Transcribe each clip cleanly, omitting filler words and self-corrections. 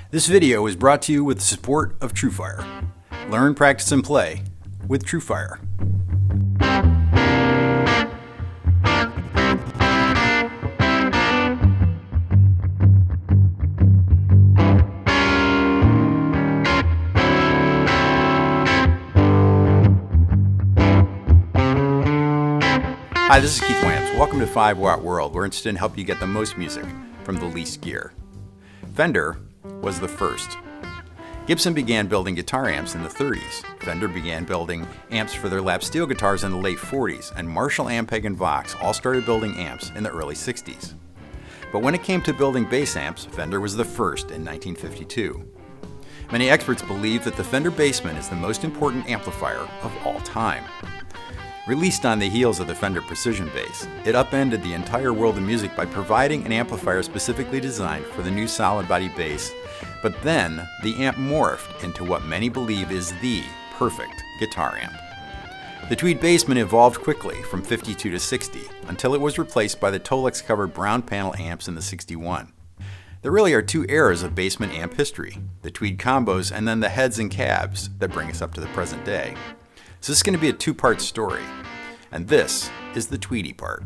This video is brought to you with the support of TrueFire. Learn, practice, and play with TrueFire. Hi, this is Keith Williams. Welcome to 5 Watt World. We're interested in helping you get the most music from the least gear. Fender was the first. Gibson began building guitar amps in the 30s. Fender began building amps for their lap steel guitars in the late 40s, and Marshall, Ampeg, and Vox all started building amps in the early 60s. But when it came to building bass amps, Fender was the first in 1952. Many experts believe that the Fender Bassman is the most important amplifier of all time. Released on the heels of the Fender Precision Bass, it upended the entire world of music by providing an amplifier specifically designed for the new solid body bass, but then the amp morphed into what many believe is the perfect guitar amp. The Tweed Bassman evolved quickly from 52 to 60 until it was replaced by the Tolex covered brown panel amps in the 61. There really are two eras of Bassman amp history, the Tweed combos and then the heads and cabs that bring us up to the present day. So this is going to be a two-part story, and this is the Tweedy part.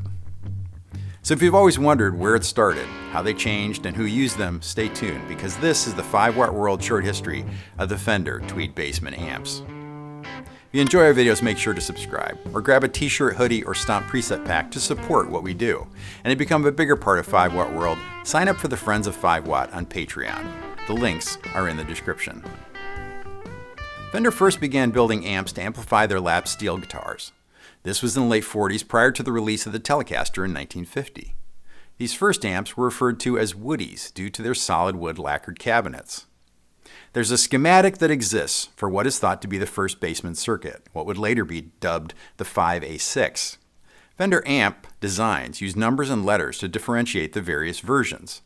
So if you've always wondered where it started, how they changed, and who used them, stay tuned, because this is the 5 Watt World short history of the Fender Tweed Bassman amps. If you enjoy our videos, make sure to subscribe, or grab a t-shirt, hoodie, or stomp preset pack to support what we do. And to become a bigger part of 5 Watt World, sign up for the Friends of 5 Watt on Patreon. The links are in the description. Fender first began building amps to amplify their lap steel guitars. This was in the late 40s prior to the release of the Telecaster in 1950. These first amps were referred to as hoodies due to their solid wood lacquered cabinets. There's a schematic that exists for what is thought to be the first Bassman circuit, what would later be dubbed the 5A6. Fender amp designs use numbers and letters to differentiate the various versions.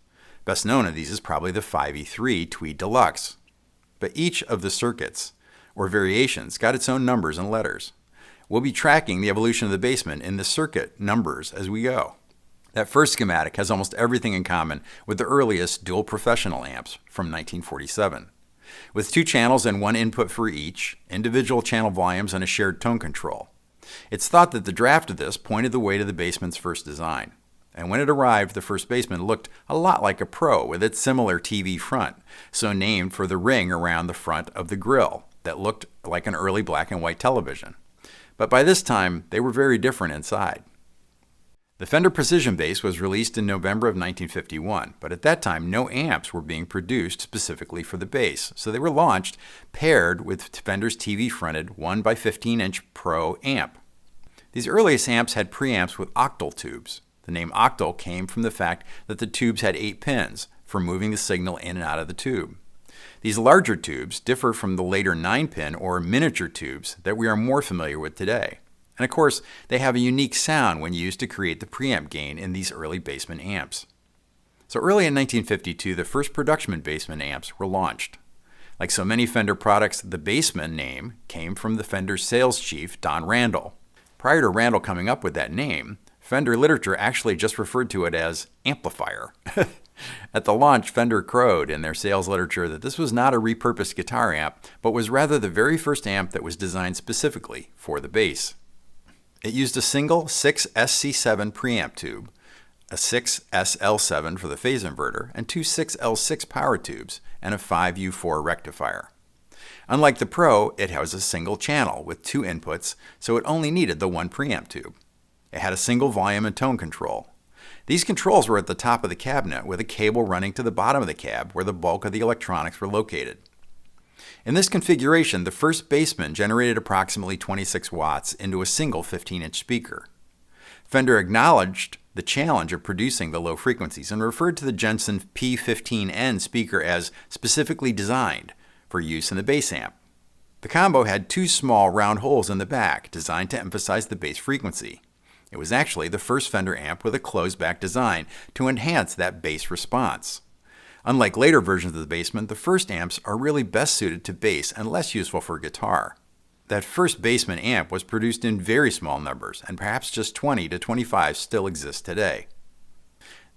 Best known of these is probably the 5E3 Tweed Deluxe. But each of the circuits or variations got its own numbers and letters. We'll be tracking the evolution of the Bassman in the circuit numbers as we go. That first schematic has almost everything in common with the earliest dual professional amps from 1947. With 2 channels and 1 input for each, individual channel volumes, and a shared tone control. It's thought that the draft of this pointed the way to the Bassman's first design. And when it arrived, the first Bassman looked a lot like a Pro with its similar TV front, so named for the ring around the front of the grille that looked like an early black and white television. But by this time, they were very different inside. The Fender Precision Bass was released in November of 1951, but at that time, no amps were being produced specifically for the bass, so they were launched paired with Fender's TV-fronted 1x15-inch Pro amp. These earliest amps had preamps with octal tubes. The name octal came from the fact that the tubes had 8 pins for moving the signal in and out of the tube. These larger tubes differ from the later 9-pin or miniature tubes that we are more familiar with today. And of course, they have a unique sound when used to create the preamp gain in these early Bassman amps. So early in 1952, the first production Bassman amps were launched. Like so many Fender products, the Bassman name came from the Fender sales chief, Don Randall. Prior to Randall coming up with that name, Fender literature actually just referred to it as amplifier. At the launch, Fender crowed in their sales literature that this was not a repurposed guitar amp, but was rather the very first amp that was designed specifically for the bass. It used a single 6SC7 preamp tube, a 6SL7 for the phase inverter, and 2 6L6 power tubes, and a 5U4 rectifier. Unlike the Pro, it has a single channel with 2 inputs, so it only needed the 1 preamp tube. It had a single volume and tone control. These controls were at the top of the cabinet with a cable running to the bottom of the cab where the bulk of the electronics were located. In this configuration, the first Bassman generated approximately 26 watts into a single 15-inch speaker. Fender acknowledged the challenge of producing the low frequencies and referred to the Jensen P15N speaker as specifically designed for use in the bass amp. The combo had 2 small round holes in the back designed to emphasize the bass frequency. It was actually the first Fender amp with a closed-back design to enhance that bass response. Unlike later versions of the Bassman, the first amps are really best suited to bass and less useful for guitar. That first Bassman amp was produced in very small numbers, and perhaps just 20 to 25 still exist today.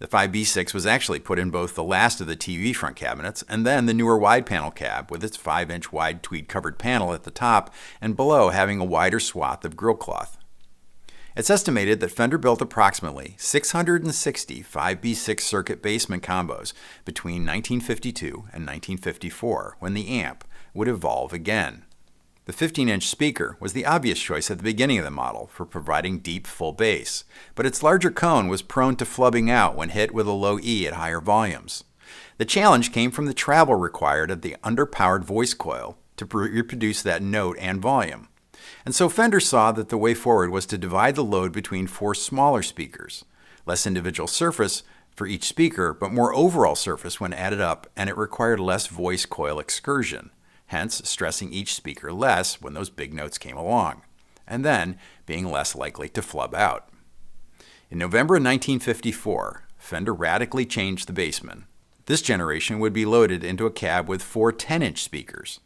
The 5B6 was actually put in both the last of the TV front cabinets and then the newer wide panel cab with its 5-inch wide tweed covered panel at the top and below having a wider swath of grill cloth. It's estimated that Fender built approximately 660 5B6 circuit Bassman combos between 1952 and 1954 when the amp would evolve again. The 15-inch speaker was the obvious choice at the beginning of the model for providing deep full bass, but its larger cone was prone to flubbing out when hit with a low E at higher volumes. The challenge came from the travel required of the underpowered voice coil to reproduce that note and volume. And so Fender saw that the way forward was to divide the load between 4 smaller speakers, less individual surface for each speaker, but more overall surface when added up, and it required less voice coil excursion, hence stressing each speaker less when those big notes came along, and then being less likely to flub out. In November of 1954, Fender radically changed the Bassman. This generation would be loaded into a cab with 4 10-inch speakers.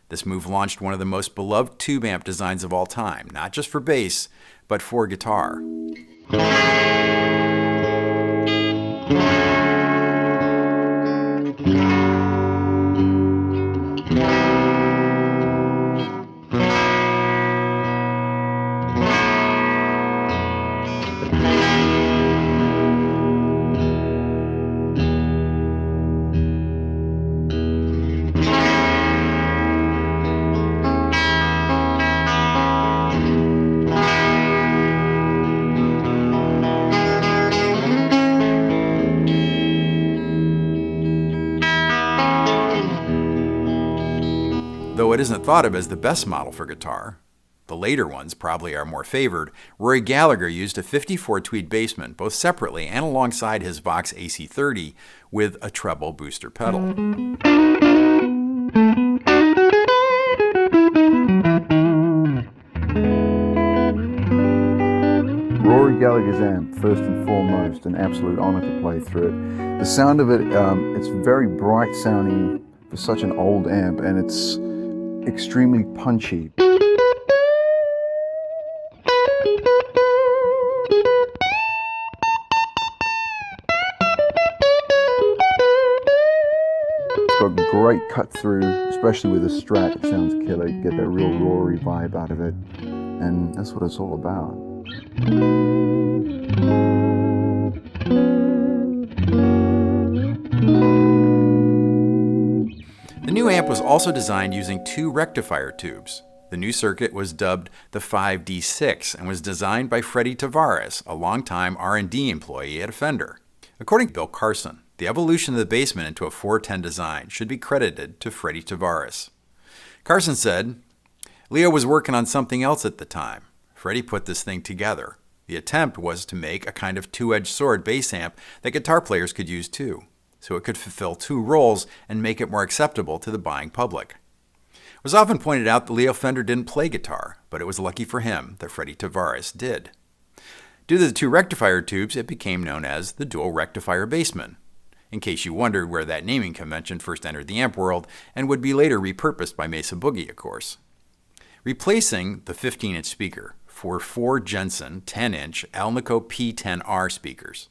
This move launched one of the most beloved tube amp designs of all time, not just for bass, but for guitar. Though it isn't thought of as the best model for guitar, the later ones probably are more favored, Rory Gallagher used a 54 Tweed Bassman both separately and alongside his Vox AC30 with a treble booster pedal. Rory Gallagher's amp, first and foremost, an absolute honor to play through it. The sound of it, it's very bright sounding for such an old amp, and it's extremely punchy. It's got great cut through, especially with a Strat. It sounds killer. You get that real Rory vibe out of it, and that's what it's all about. The new amp was also designed using 2 rectifier tubes. The new circuit was dubbed the 5D6 and was designed by Freddie Tavares, a longtime R&D employee at Fender. According to Bill Carson, the evolution of the Bassman into a 410 design should be credited to Freddie Tavares. Carson said, "Leo was working on something else at the time. Freddie put this thing together. The attempt was to make a kind of 2-edged sword bass amp that guitar players could use too, so it could fulfill 2 roles and make it more acceptable to the buying public." It was often pointed out that Leo Fender didn't play guitar, but it was lucky for him that Freddie Tavares did. Due to the 2 rectifier tubes, it became known as the dual rectifier Bassman, in case you wondered where that naming convention first entered the amp world and would be later repurposed by Mesa Boogie, of course. Replacing the 15-inch speaker for 4 Jensen 10-inch Alnico P10R speakers.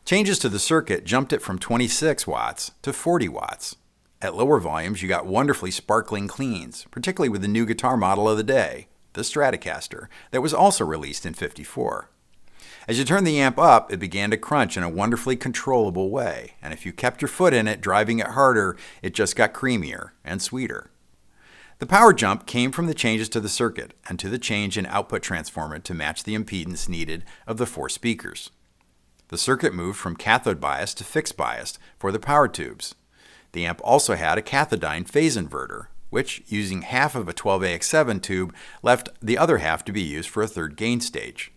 Changes to the circuit jumped it from 26 watts to 40 watts. At lower volumes, you got wonderfully sparkling cleans, particularly with the new guitar model of the day, the Stratocaster, that was also released in '54. As you turned the amp up, it began to crunch in a wonderfully controllable way, and if you kept your foot in it, driving it harder, it just got creamier and sweeter. The power jump came from the changes to the circuit and to the change in output transformer to match the impedance needed of the 4 speakers. The circuit moved from cathode bias to fixed bias for the power tubes. The amp also had a cathodine phase inverter, which, using half of a 12AX7 tube, left the other half to be used for a 3rd gain stage.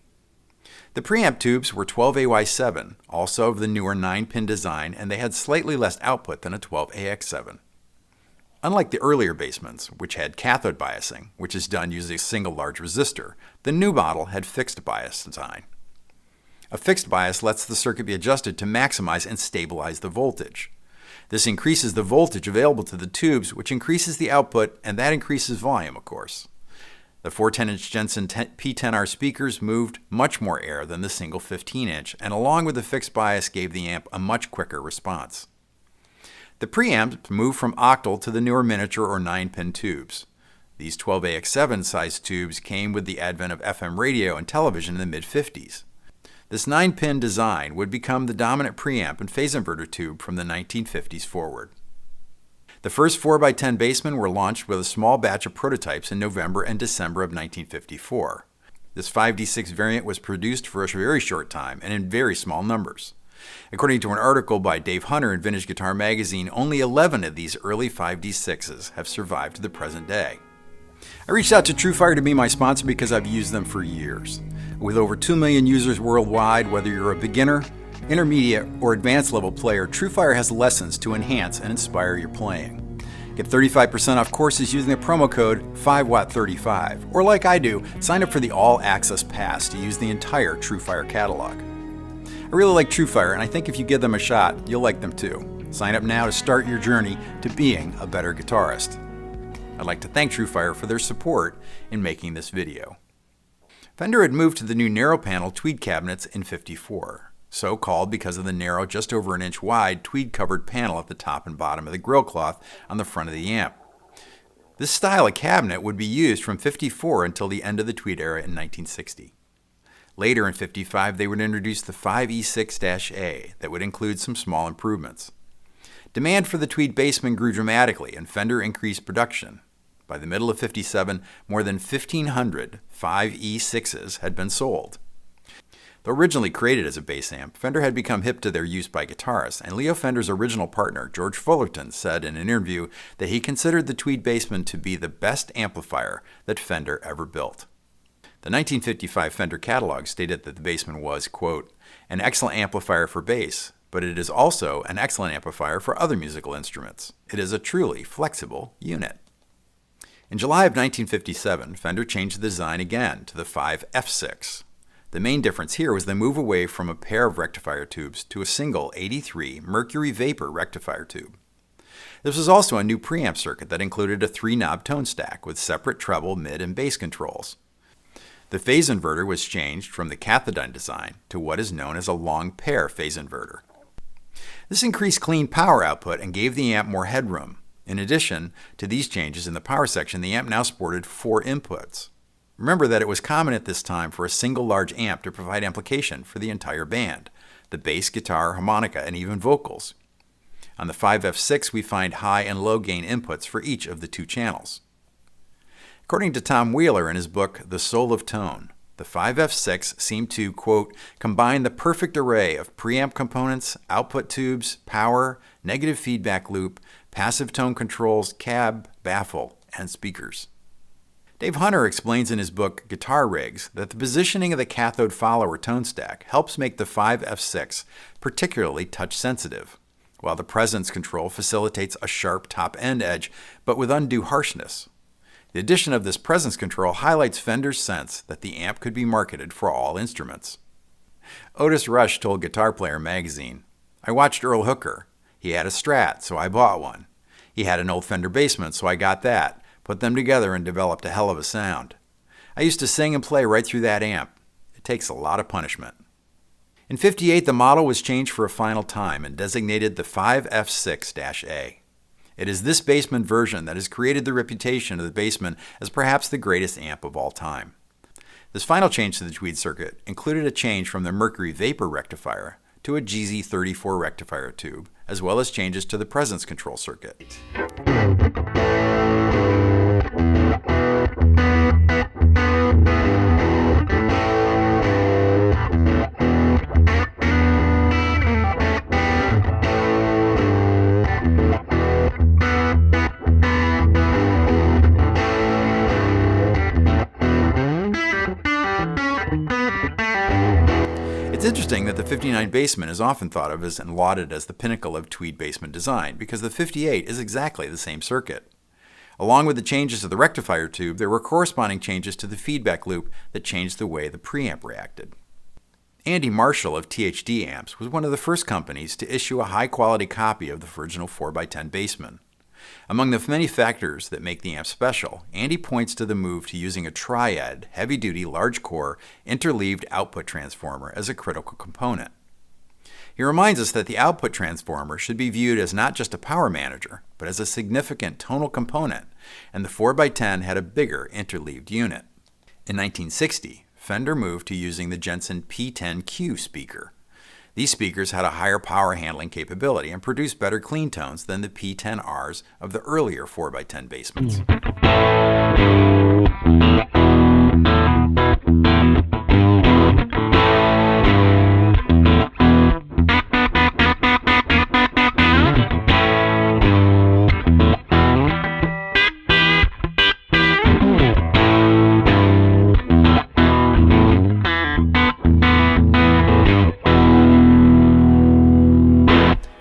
The preamp tubes were 12AY7, also of the newer 9-pin design, and they had slightly less output than a 12AX7. Unlike the earlier Bassmans, which had cathode biasing, which is done using a single large resistor, the new model had fixed bias design. A fixed bias lets the circuit be adjusted to maximize and stabilize the voltage. This increases the voltage available to the tubes, which increases the output, and that increases volume, of course. The 410-inch Jensen P10R speakers moved much more air than the single 15-inch, and along with the fixed bias gave the amp a much quicker response. The preamps moved from octal to the newer miniature or 9-pin tubes. These 12AX7 size tubes came with the advent of FM radio and television in the mid-50s. This 9-pin design would become the dominant preamp and phase inverter tube from the 1950s forward. The first 4x10 Bassmen were launched with a small batch of prototypes in November and December of 1954. This 5D6 variant was produced for a very short time and in very small numbers. According to an article by Dave Hunter in Vintage Guitar Magazine, only 11 of these early 5D6s have survived to the present day. I reached out to TrueFire to be my sponsor because I've used them for years. With over 2 million users worldwide, whether you're a beginner, intermediate, or advanced level player, TrueFire has lessons to enhance and inspire your playing. Get 35% off courses using the promo code 5watt35, or like I do, sign up for the All Access Pass to use the entire TrueFire catalog. I really like TrueFire, and I think if you give them a shot, you'll like them too. Sign up now to start your journey to being a better guitarist. I'd like to thank TrueFire for their support in making this video. Fender had moved to the new narrow panel tweed cabinets in '54, so called because of the narrow, just over an inch wide, tweed covered panel at the top and bottom of the grill cloth on the front of the amp. This style of cabinet would be used from '54 until the end of the tweed era in 1960. Later in '55, they would introduce the 5E6-A that would include some small improvements. Demand for the Tweed Bassman grew dramatically, and Fender increased production. By the middle of '57, more than 1,500 5E6s had been sold. Though originally created as a bass amp, Fender had become hip to their use by guitarists, and Leo Fender's original partner, George Fullerton, said in an interview that he considered the Tweed Bassman to be the best amplifier that Fender ever built. The 1955 Fender catalog stated that the Bassman was, quote, an excellent amplifier for bass, but it is also an excellent amplifier for other musical instruments. It is a truly flexible unit. In July of 1957, Fender changed the design again to the 5F6. The main difference here was the move away from a pair of rectifier tubes to a single 83 mercury vapor rectifier tube. This was also a new preamp circuit that included a 3-knob tone stack with separate treble, mid, and bass controls. The phase inverter was changed from the cathodine design to what is known as a long pair phase inverter. This increased clean power output and gave the amp more headroom. In addition to these changes in the power section, the amp now sported 4 inputs. Remember that it was common at this time for a single large amp to provide amplification for the entire band, the bass, guitar, harmonica, and even vocals. On the 5F6, we find high and low gain inputs for each of the 2 channels. According to Tom Wheeler in his book, The Soul of Tone, the 5F6 seemed to, quote, combine the perfect array of preamp components, output tubes, power, negative feedback loop, passive tone controls, cab, baffle, and speakers. Dave Hunter explains in his book, Guitar Rigs, that the positioning of the cathode follower tone stack helps make the 5F6 particularly touch-sensitive, while the presence control facilitates a sharp top-end edge, but with undue harshness. The addition of this presence control highlights Fender's sense that the amp could be marketed for all instruments. Otis Rush told Guitar Player magazine, I watched Earl Hooker. He had a Strat, so I bought one. He had an old Fender Bassman, so I got that, put them together and developed a hell of a sound. I used to sing and play right through that amp. It takes a lot of punishment. In '58, the model was changed for a final time and designated the 5F6-A. It is this Bassman version that has created the reputation of the Bassman as perhaps the greatest amp of all time. This final change to the Tweed circuit included a change from the mercury vapor rectifier to a GZ34 rectifier tube, as well as changes to the presence control circuit. It's interesting that the '59 Bassman is often thought of as and lauded as the pinnacle of Tweed Bassman design, because the '58 is exactly the same circuit. Along with the changes to the rectifier tube, there were corresponding changes to the feedback loop that changed the way the preamp reacted. Andy Marshall of THD Amps was one of the first companies to issue a high-quality copy of the original 4x10 Bassman. Among the many factors that make the amp special, Andy points to the move to using a triad, heavy-duty, large-core, interleaved output transformer as a critical component. He reminds us that the output transformer should be viewed as not just a power manager, but as a significant tonal component, and the 4x10 had a bigger interleaved unit. In 1960, Fender moved to using the Jensen P10Q speaker. These speakers had a higher power handling capability and produced better clean tones than the P10Rs of the earlier 4x10 Bassmans.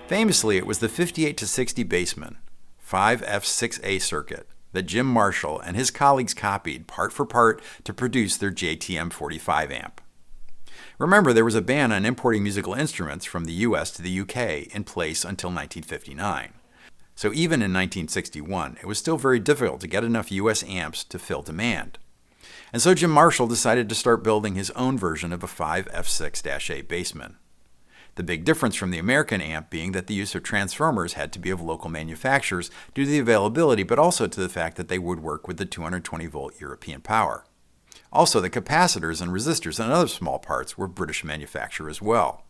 Famously, it was the 58-60 Bassman 5F6A circuit that Jim Marshall and his colleagues copied part for part to produce their JTM45 amp. Remember, there was a ban on importing musical instruments from the US to the UK in place until 1959. So even in 1961, it was still very difficult to get enough US amps to fill demand. And so Jim Marshall decided to start building his own version of a 5F6-A Bassman. The big difference from the American amp being that the use of transformers had to be of local manufacturers due to the availability, but also to the fact that they would work with the 220-volt European power. Also, the capacitors and resistors and other small parts were British manufacture as well.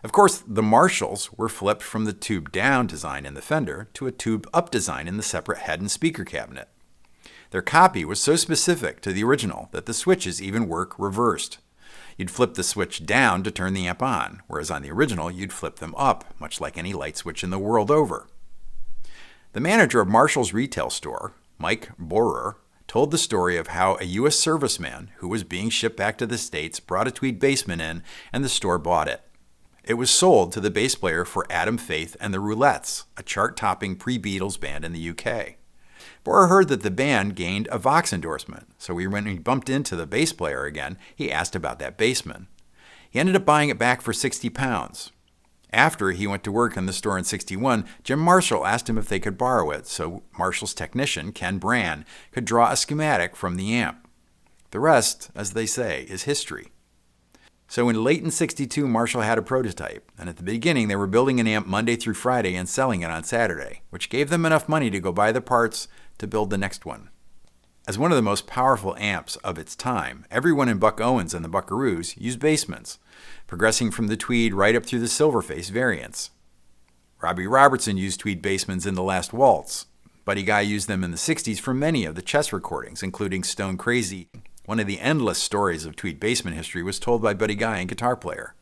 Of course, the Marshalls were flipped from the tube-down design in the Fender to a tube-up design in the separate head and speaker cabinet. Their copy was so specific to the original that the switches even work reversed. You'd flip the switch down to turn the amp on, whereas on the original, you'd flip them up, much like any light switch in the world over. The manager of Marshall's retail store, Mike Borer, told the story of how a U.S. serviceman who was being shipped back to the States brought a Tweed Bassman in, and the store bought it. It was sold to the bass player for Adam Faith and the Roulettes, a chart-topping pre-Beatles band in the UK. Borer heard that the band gained a Vox endorsement, so when he bumped into the bass player again, he asked about that Bassman. He ended up buying it back for £60. After he went to work in the store in '61, Jim Marshall asked him if they could borrow it, so Marshall's technician, Ken Brand, could draw a schematic from the amp. The rest, as they say, is history. So in late in '62, Marshall had a prototype, and at the beginning they were building an amp Monday through Friday and selling it on Saturday, which gave them enough money to go buy the parts to build the next one. As one of the most powerful amps of its time, everyone in Buck Owens and the Buckaroos used Bassmans, progressing from the Tweed right up through the Silverface variants. Robbie Robertson used Tweed Bassmans in The Last Waltz. Buddy Guy used them in the '60s for many of the Chess recordings, including Stone Crazy. One of the endless stories of Tweed Bassman history was told by Buddy Guy and Guitar Player.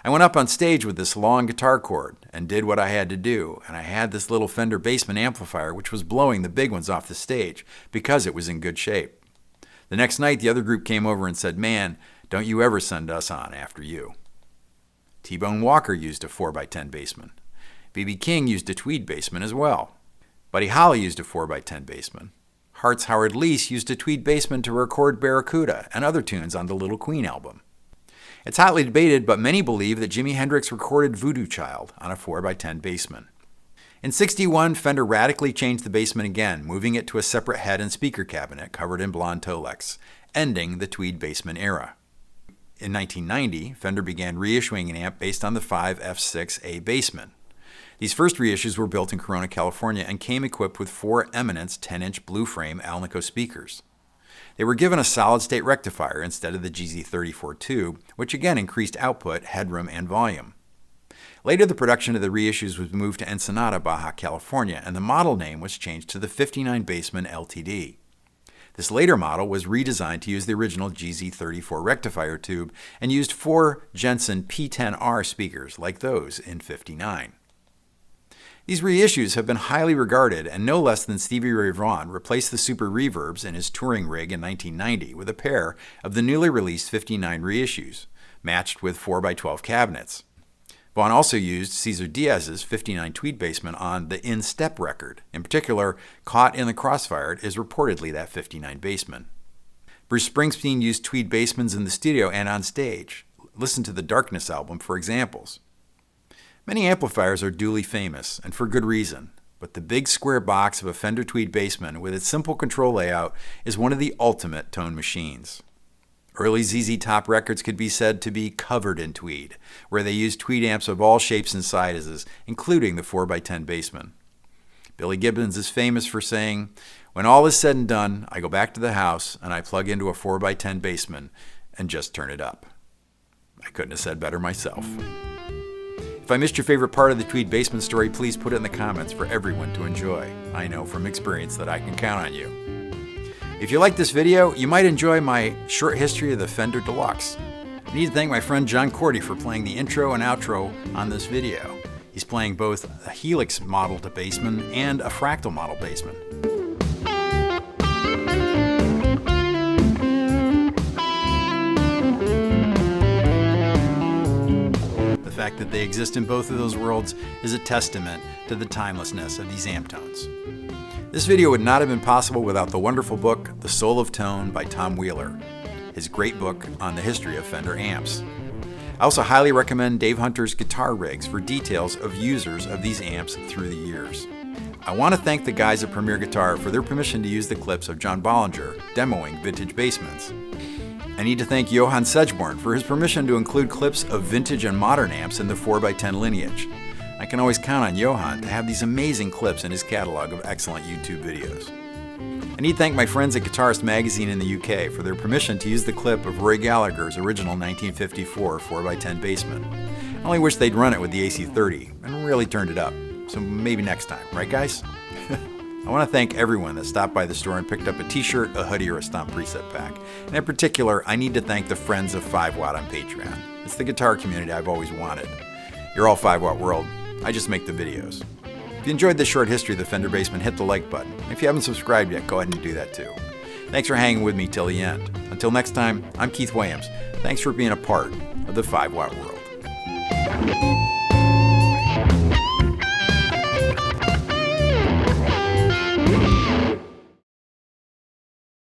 I went up on stage with this long guitar cord and did what I had to do, and I had this little Fender Bassman amplifier which was blowing the big ones off the stage because it was in good shape. The next night the other group came over and said, "Man, don't you ever send us on after you." T-Bone Walker used a 4x10 Bassman. B.B. King used a Tweed Bassman as well. Buddy Holly used a 4x10 Bassman. Hart's Howard Leese used a Tweed Bassman to record Barracuda and other tunes on the Little Queen album. It's hotly debated, but many believe that Jimi Hendrix recorded Voodoo Child on a 4x10 Bassman. In '61, Fender radically changed the Bassman again, moving it to a separate head and speaker cabinet covered in blonde Tolex, ending the Tweed Bassman era. In 1990, Fender began reissuing an amp based on the 5F6A Bassman. These first reissues were built in Corona, California, and came equipped with 4 Eminence 10-inch blue frame Alnico speakers. They were given a solid-state rectifier instead of the GZ34 tube, which again increased output, headroom, and volume. Later, the production of the reissues was moved to Ensenada, Baja California, and the model name was changed to the 59 Bassman LTD. This later model was redesigned to use the original GZ34 rectifier tube and used 4 Jensen P10R speakers like those in 59. These reissues have been highly regarded, and no less than Stevie Ray Vaughan replaced the Super Reverbs in his touring rig in 1990 with a pair of the newly released 59 reissues, matched with 4x12 cabinets. Vaughan also used Cesar Diaz's 59 Tweed Bassman on the In Step record. In particular, Caught in the Crossfire is reportedly that 59 Bassman. Bruce Springsteen used Tweed Bassmans in the studio and on stage. Listen to the Darkness album for examples. Many amplifiers are duly famous, and for good reason. but the big square box of a Fender Tweed Bassman with its simple control layout is one of the ultimate tone machines. Early ZZ Top records could be said to be covered in tweed, where they used tweed amps of all shapes and sizes, including the 4x10 Bassman. Billy Gibbons is famous for saying, "When all is said and done, I go back to the house and I plug into a 4x10 Bassman and just turn it up." I couldn't have said better myself. If I missed your favorite part of the Tweed Bassman story, please put it in the comments for everyone to enjoy. I know from experience that I can count on you. If you like this video, you might enjoy my short history of the Fender Deluxe. I need to thank my friend John Cordy for playing the intro and outro on this video. He's playing both a Helix model to Bassman and a Fractal model Bassman. The fact that they exist in both of those worlds is a testament to the timelessness of these amp tones. This video would not have been possible without the wonderful book, The Soul of Tone by Tom Wheeler, his great book on the history of Fender amps. I also highly recommend Dave Hunter's Guitar Rigs for details of users of these amps through the years. I want to thank the guys at Premier Guitar for their permission to use the clips of John Bollinger demoing vintage Bassmans. I need to thank Johan Sedgborn for his permission to include clips of vintage and modern amps in the 4x10 lineage. I can always count on Johan to have these amazing clips in his catalog of excellent YouTube videos. I need to thank my friends at Guitarist Magazine in the UK for their permission to use the clip of Roy Gallagher's original 1954 4x10 Bassman. I only wish they'd run it with the AC30 and really turned it up, so maybe next time, right guys? I want to thank everyone that stopped by the store and picked up a t-shirt, a hoodie, or a Stomp preset pack. And in particular, I need to thank the friends of 5 Watt on Patreon. It's the guitar community I've always wanted. You're all 5 Watt World. I just make the videos. If you enjoyed this short history of the Fender Bassman, hit the like button. If you haven't subscribed yet, go ahead and do that too. Thanks for hanging with me till the end. Until next time, I'm Keith Williams. Thanks for being a part of the 5 Watt World.